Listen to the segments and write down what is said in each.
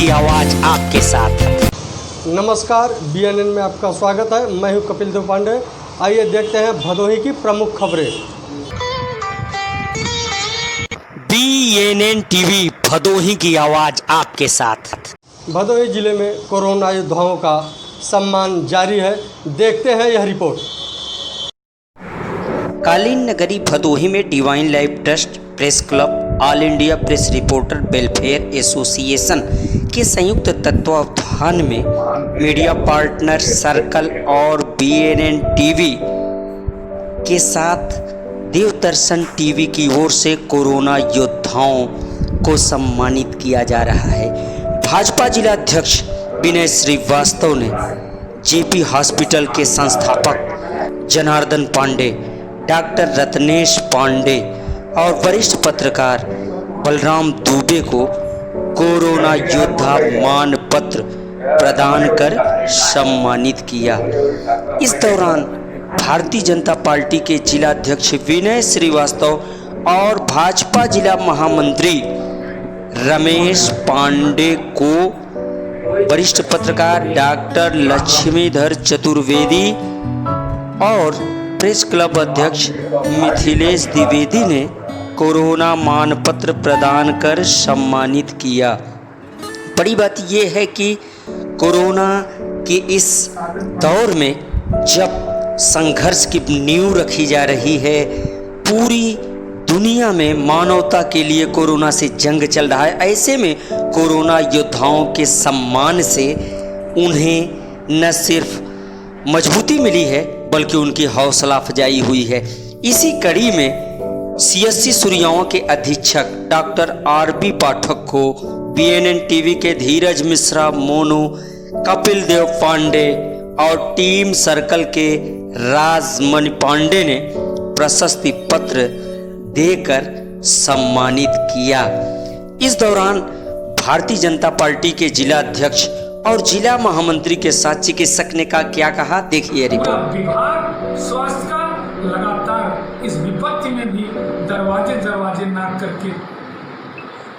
की आवाज आपके साथ। नमस्कार, बीएनएन में आपका स्वागत है। मैं हूं कपिल देव पांडे। आइए देखते हैं भदोही की प्रमुख खबरें। बीएनएन टीवी, भदोही की आवाज आपके साथ। भदोही जिले में कोरोना योद्धाओं का सम्मान जारी है। देखते हैं यह रिपोर्ट। कालीन नगरी भदोही में divine life trust, press club, all India press reporter welfare association के संयुक्त तत्वावधान में मीडिया पार्टनर सर्कल और बीएनएन टीवी के साथ देवदर्शन टीवी की ओर से कोरोना योद्धाओं को सम्मानित किया जा रहा है। भाजपा जिला अध्यक्ष विनय श्रीवास्तव ने जेपी हॉस्पिटल के संस्थापक जनार्दन पांडे, डॉक्टर रत्नेश पांडे और वरिष्ठ पत्रकार बलराम दुबे को कोरोना योद्धा मान पत्र प्रदान कर सम्मानित किया। इस दौरान भारतीय जनता पार्टी के जिला अध्यक्ष विनय श्रीवास्तव और भाजपा जिला महामंत्री रमेश पांडे को वरिष्ठ पत्रकार डॉक्टर लक्ष्मीधर चतुर्वेदी और प्रेस क्लब अध्यक्ष मिथिलेश द्विवेदी ने कोरोना मानपत्र प्रदान कर सम्मानित किया। बड़ी बात यह है कि कोरोना के इस दौर में जब संघर्ष की नींव रखी जा रही है, पूरी दुनिया में मानवता के लिए कोरोना से जंग चल रहा है, ऐसे में कोरोना योद्धाओं के सम्मान से उन्हें न सिर्फ मजबूती मिली है बल्कि उनकी हौसला अफजाई हुई है। इसी कड़ी में सीएससी सुरियाओं के अधीक्षक डॉक्टर आरबी पाठक को बीएनएन टीवी के धीरज मिश्रा, मोनू, कपिल देव पांडे और टीम सर्कल के राजमणि पांडे ने प्रशस्ति पत्र देकर सम्मानित किया। इस दौरान भारतीय जनता पार्टी के जिला अध्यक्ष और जिला महामंत्री के साथ चिकित्सक ने क्या कहा, देखिए रिपोर्ट। विभाग स्वास्थ्य का लगातार इस विपत्ति में भी दरवाजे नाक करके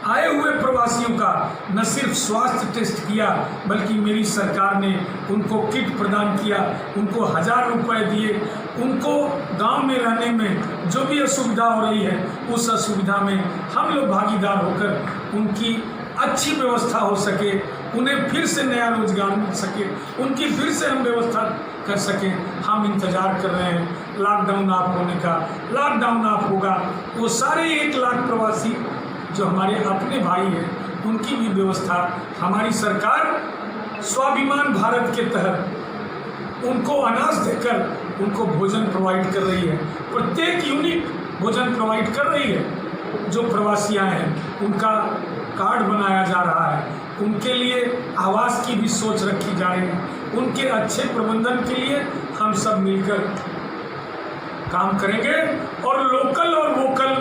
आए हुए प्रवासियों का न सिर्फ स्वास्थ्य टेस्ट किया बल्कि मेरी सरकार ने उनको किट प्रदान किया, उनको 1000 रुपए दिए, उनको गांव में रहने में जो भी असुविधा हो रही है उस असुविधा में हम लोग भागीदार होकर उनकी अच्छी व्यवस्था हो सके, उन्हें फिर से नया रोजगार मिल सके, उनकी फिर से हम व्यवस्था कर सकें। हम इंतज़ार कर रहे हैं लॉकडाउन ऑफ होने का। लॉकडाउन ऑफ होगा, वो सारे 1 लाख प्रवासी जो हमारे अपने भाई हैं उनकी भी व्यवस्था हमारी सरकार स्वाभिमान भारत के तहत उनको अनाज देकर उनको भोजन प्रोवाइड कर रही है। प्रत्येक यूनिट भोजन प्रोवाइड कर रही है। जो प्रवासी आए हैं उनका कार्ड बनाया जा रहा है, उनके लिए आवास की भी सोच रखी जा रही है। उनके अच्छे प्रबंधन के लिए हम सब मिलकर काम करेंगे और लोकल और वोकल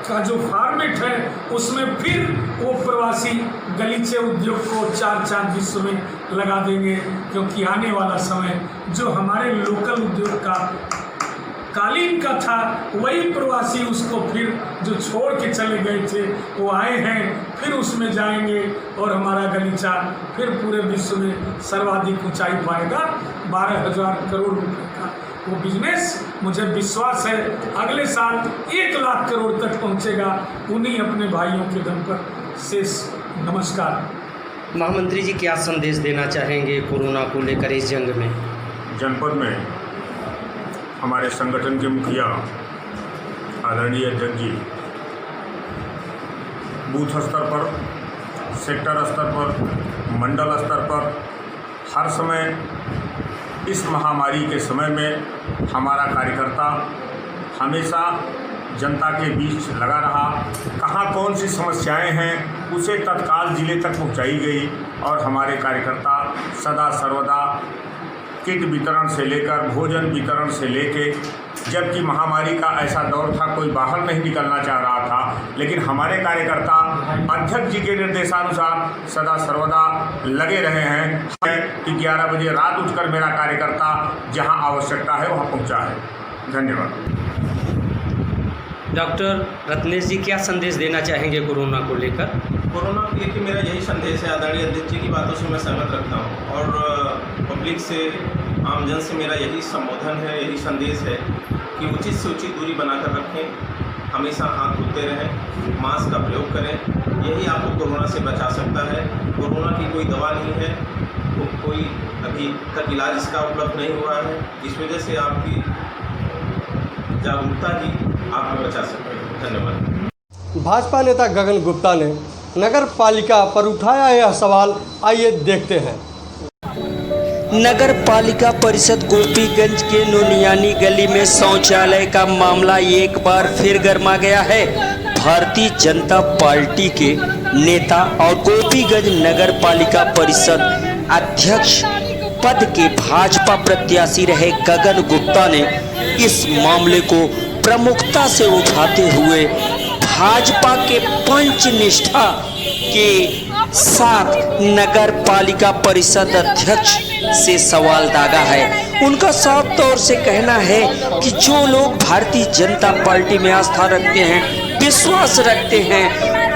का जो फॉर्मेट है उसमें फिर वो प्रवासी गलीचे उद्योग को 4 विश्व में लगा देंगे, क्योंकि आने वाला समय जो हमारे लोकल उद्योग का कालीन का था वही प्रवासी उसको फिर जो छोड़ के चले गए थे वो आए हैं, फिर उसमें जाएंगे और हमारा गलीचा फिर पूरे विश्व में सर्वाधिक ऊंचाई पाएगा। 12,000 करोड़ रुपए का वो बिजनेस, मुझे विश्वास है अगले साल 1 लाख करोड़ तक पहुंचेगा, उन्हीं अपने भाइयों के दम पर। शेष नमस्कार। महामंत्री जी, क्या संदेश देना चाहेंगे कोरोना को लेकर इस जंग में? जनपद में हमारे संगठन के मुखिया आदरणीय अध्यक्ष जी बूथ स्तर पर, सेक्टर स्तर पर, मंडल स्तर पर हर समय इस महामारी के समय में हमारा कार्यकर्ता हमेशा जनता के बीच लगा रहा। कहाँ कौन सी समस्याएं हैं उसे तत्काल जिले तक पहुंचाई गई और हमारे कार्यकर्ता सदा सर्वदा किट वितरण से लेकर भोजन वितरण से लेके, जबकि महामारी का ऐसा दौर था कोई बाहर नहीं निकलना चाह रहा था, लेकिन हमारे कार्यकर्ता अध्यक्ष जी के निर्देशानुसार सदा सर्वदा लगे रहे हैं कि 11 बजे रात उठकर मेरा कार्यकर्ता जहां आवश्यकता है वहां पहुंचा है। धन्यवाद। डॉक्टर रत्नेश जी, क्या संदेश देना चाहेंगे कोरोना को लेकर? कोरोना को लेकर मेरा यही संदेश है, आदरणीय अध्यक्ष जी की बातों से मैं सहमत रखता हूँ और पब्लिक से, आमजन से मेरा यही संबोधन है, यही संदेश है कि उचित से उचित दूरी बनाकर रखें, हमेशा हाथ धोते रहें, मास्क का प्रयोग करें। यही आपको कोरोना से बचा सकता है। कोरोना की कोई दवा नहीं है, कोई अभी तक इलाज इसका उपलब्ध नहीं हुआ है, इस वजह से आपकी जागरूकता ही आपको बचा सकती है। धन्यवाद। भाजपा नेता गगन गुप्ता ने नगर पालिका पर उठाया यह सवाल, आइए देखते हैं। नगर पालिका परिषद गोपीगंज के नोनियानी गली में शौचालय का मामला एक बार फिर गर्मा गया है। भारतीय जनता पार्टी के नेता और गोपीगंज नगर पालिका परिषद अध्यक्ष पद के भाजपा प्रत्याशी रहे गगन गुप्ता ने इस मामले को प्रमुखता से उठाते हुए भाजपा के पंचनिष्ठा के साथ नगर पालिका परिषद अध्यक्ष से सवाल दागा है। उनका साफ तौर से कहना है कि जो लोग भारतीय जनता पार्टी में आस्था रखते हैं, विश्वास रखते हैं,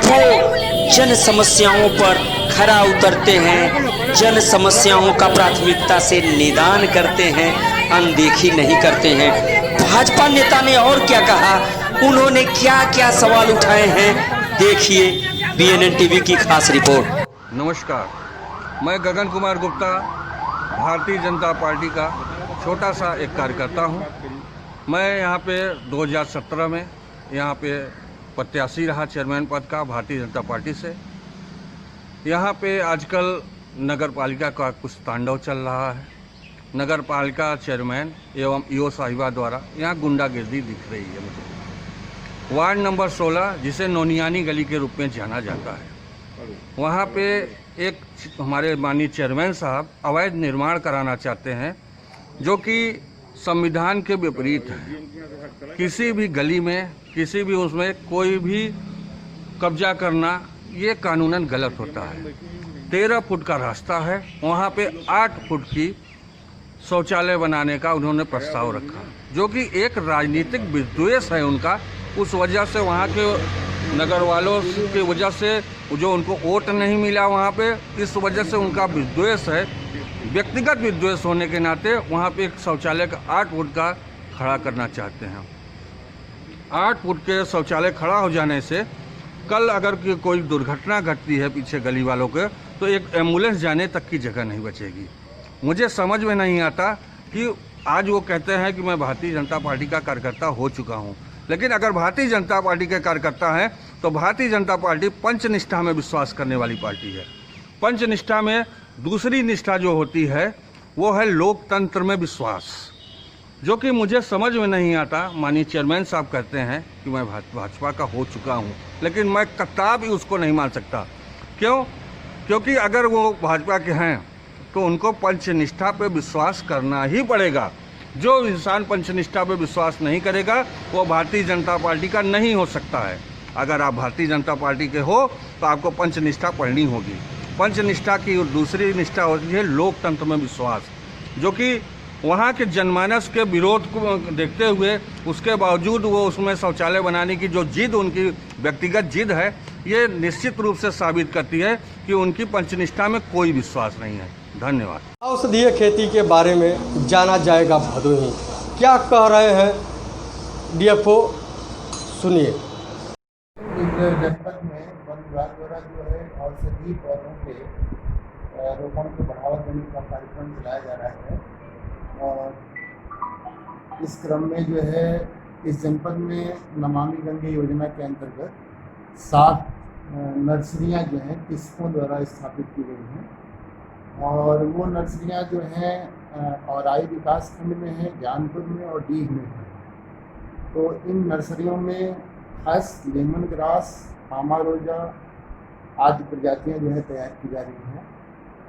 वो जन समस्याओं पर खरा उतरते हैं, जन समस्याओं का प्राथमिकता से निदान करते हैं, अनदेखी नहीं करते हैं। भाजपा नेता ने और क्या कहा, उन्होंने क्या क्या सवाल उठाए हैं, देखिए BNN टीवी की खास रिपोर्ट। नमस्कार, मैं गगन कुमार गुप्ता, भारतीय जनता पार्टी का छोटा सा एक कार्यकर्ता हूं। मैं यहां पे 2017 में यहां पे प्रत्याशी रहा चेयरमैन पद का भारतीय जनता पार्टी से। यहां पे आजकल नगर पालिका का कुछ तांडव चल रहा है। नगर पालिका चेयरमैन एवं ईओ साहिबा द्वारा यहाँ गुंडागिर्दी दिख रही है मुझे। वार्ड नंबर 16, जिसे नोनियानी गली के रूप में जाना जाता है, वहाँ पे एक हमारे माननीय चेयरमैन साहब अवैध निर्माण कराना चाहते हैं, जो कि संविधान के विपरीत है। किसी भी गली में, किसी भी उसमें कोई भी कब्जा करना, ये कानूनन गलत होता है। 13 फुट का रास्ता है, वहाँ पे 8 फुट की शौचालय बनाने का उन्होंने प्रस्ताव रखा, जो कि एक राजनीतिक विद्वेष है उनका। उस वजह से वहाँ के नगर वालों की वजह से जो उनको वोट नहीं मिला वहाँ पे, इस वजह से उनका विद्वेष है। व्यक्तिगत विद्वेष होने के नाते वहाँ पे एक शौचालय का 8 फुट का खड़ा करना चाहते हैं। 8 फुट के शौचालय खड़ा हो जाने से कल अगर कोई दुर्घटना घटती है पीछे गली वालों के, तो एक एम्बुलेंस जाने तक की जगह नहीं बचेगी। मुझे समझ में नहीं आता कि आज वो कहते हैं कि मैं भारतीय जनता पार्टी का कार्यकर्ता हो चुका हूँ, लेकिन अगर भारतीय जनता पार्टी के कार्यकर्ता हैं तो भारतीय जनता पार्टी पंचनिष्ठा में विश्वास करने वाली पार्टी है। पंचनिष्ठा में दूसरी निष्ठा जो होती है वो है लोकतंत्र में विश्वास, जो कि मुझे समझ में नहीं आता। माननीय चेयरमैन साहब कहते हैं कि मैं भाजपा का हो चुका हूँ, लेकिन मैं कतई उसको नहीं मान सकता। क्यों? क्योंकि अगर वो भाजपा के हैं तो उनको पंचनिष्ठा पे विश्वास करना ही पड़ेगा। जो इंसान पंचनिष्ठा पे विश्वास नहीं करेगा वो भारतीय जनता पार्टी का नहीं हो सकता है। अगर आप भारतीय जनता पार्टी के हो तो आपको पंचनिष्ठा पढ़नी होगी। पंचनिष्ठा की दूसरी निष्ठा होती है लोकतंत्र में विश्वास, जो कि वहाँ के जनमानस के विरोध को देखते हुए उसके बावजूद वो उसमें शौचालय बनाने की जो जिद, उनकी व्यक्तिगत जिद है, ये निश्चित रूप से साबित करती है कि उनकी पंचनिष्ठा में कोई विश्वास नहीं है। धन्यवाद। औषधीय खेती के बारे में जाना जाएगा भदोही, क्या कह रहे हैं DFO, सुनिए। जनपद में वन विभाग द्वारा जो है औषधीय पौधों के रोपण को बढ़ावा देने का कार्यक्रम चलाया जा रहा है, और इस क्रम में जो है इस जनपद में नमामि गंगे योजना के अंतर्गत 7 नर्सरियां जो हैं किस्मों द्वारा स्थापित की गई हैं, और वो नर्सरियां जो हैं औराई विकास खंड में हैं, ज्ञानपुर में और डीह में हैं। तो इन नर्सरियों में खास लेमन ग्रास, पामा रोजा आदि प्रजातियां जो है तैयार की जा रही हैं,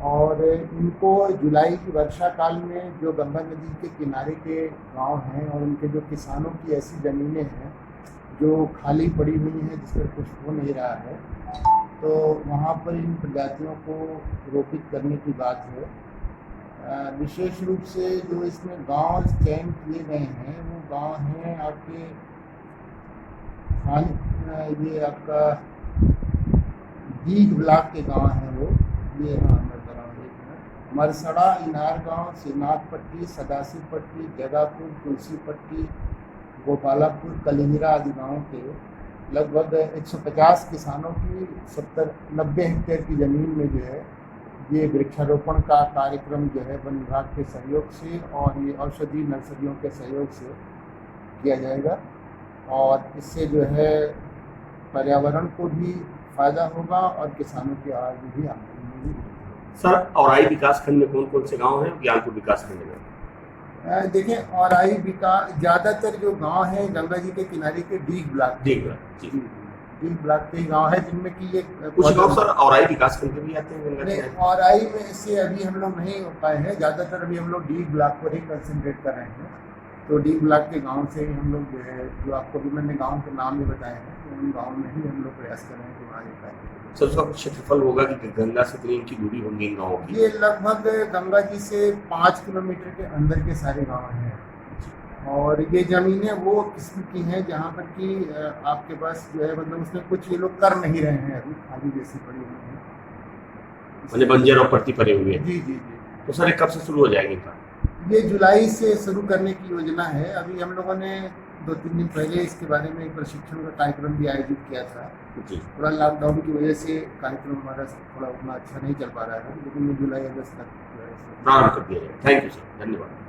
और इनको जुलाई की वर्षा काल में जो गंगा नदी के किनारे के गांव हैं और उनके जो किसानों की ऐसी ज़मीनें हैं जो खाली पड़ी हुई हैं, जिस पर कुछ हो नहीं रहा है, तो वहाँ पर इन प्रजातियों को रोपित करने की बात है। विशेष रूप से जो इसमें गांव चयन किए गए हैं वो गांव हैं आपके ये आपका दीघ ब्लॉक के गांव हैं वो, ये हाँ मैं बता रहा हूँ, एक मिनट। मरसड़ा, इनार गांव, श्रीनाथ पट्टी, सदाशिव पट्टी, जगापुर, तुलसी पट्टी, गोपालापुर, कलिंगरा आदि गाँव के लगभग 150 किसानों की 70-90 हेक्टेयर की ज़मीन में जो है ये वृक्षारोपण का कार्यक्रम जो है वन विभाग के सहयोग से और ये औषधि नर्सरियों के सहयोग से किया जाएगा। और इससे जो है पर्यावरण को भी फायदा होगा और किसानों की आय में भी आमदनी में भी। सर, औराई विकासखंड में कौन कौन से गांव हैं ज्ञानपुर विकासखंड में? देखिए, औराई विकास ज़्यादातर जो गांव हैं गंगा जी के किनारे के डीग ब्लॉक के गांव है, जिनमें कि ये कुछ गांव सर औराई विकासखंड के भी आते हैं गंगा जी? औराई में से अभी हम लोग नहीं हो पाए हैं, ज़्यादातर अभी हम लोग डीग ब्लॉक पर ही कंसंट्रेट कर रहे हैं। तो डीग ब्लॉक के गांव से ही हम लोग जो है, जो आपको भी मैंने गांव के नाम भी बताए हैं, तो उन गाँव में ही हम लोग प्रयास कर रहे हैं कि वहाँ ये सर उसका कुछ क्षेत्रफल होगा कि गंगा से कितनी इनकी दूरी होंगी इन गाँवों की? ये लगभग गंगा जी से 5 किलोमीटर के अंदर के सारे गांव हैं। और ये ज़मीनें वो किस्म की हैं जहाँ पर कि आपके पास जो है मतलब उसमें कुछ ये लोग कर नहीं रहे हैं, अभी खाली जैसी पड़ी हुई हैं, मतलब बंजर और पट्टी पड़े हुए हैं। जी जी जी। तो सर ये कब से शुरू हो जाएंगे इनका? ये जुलाई से शुरू करने की योजना है। अभी हम लोगों ने 2-3 दिन पहले इसके बारे में एक प्रशिक्षण का कार्यक्रम भी आयोजित किया था। जी। थोड़ा लॉकडाउन की वजह से कार्यक्रम हमारा थोड़ा उतना अच्छा नहीं चल पा रहा है, लेकिन ये जुलाई अगस्त तक प्रारंभ कर दिया जाएगा। थैंक यू सर, धन्यवाद।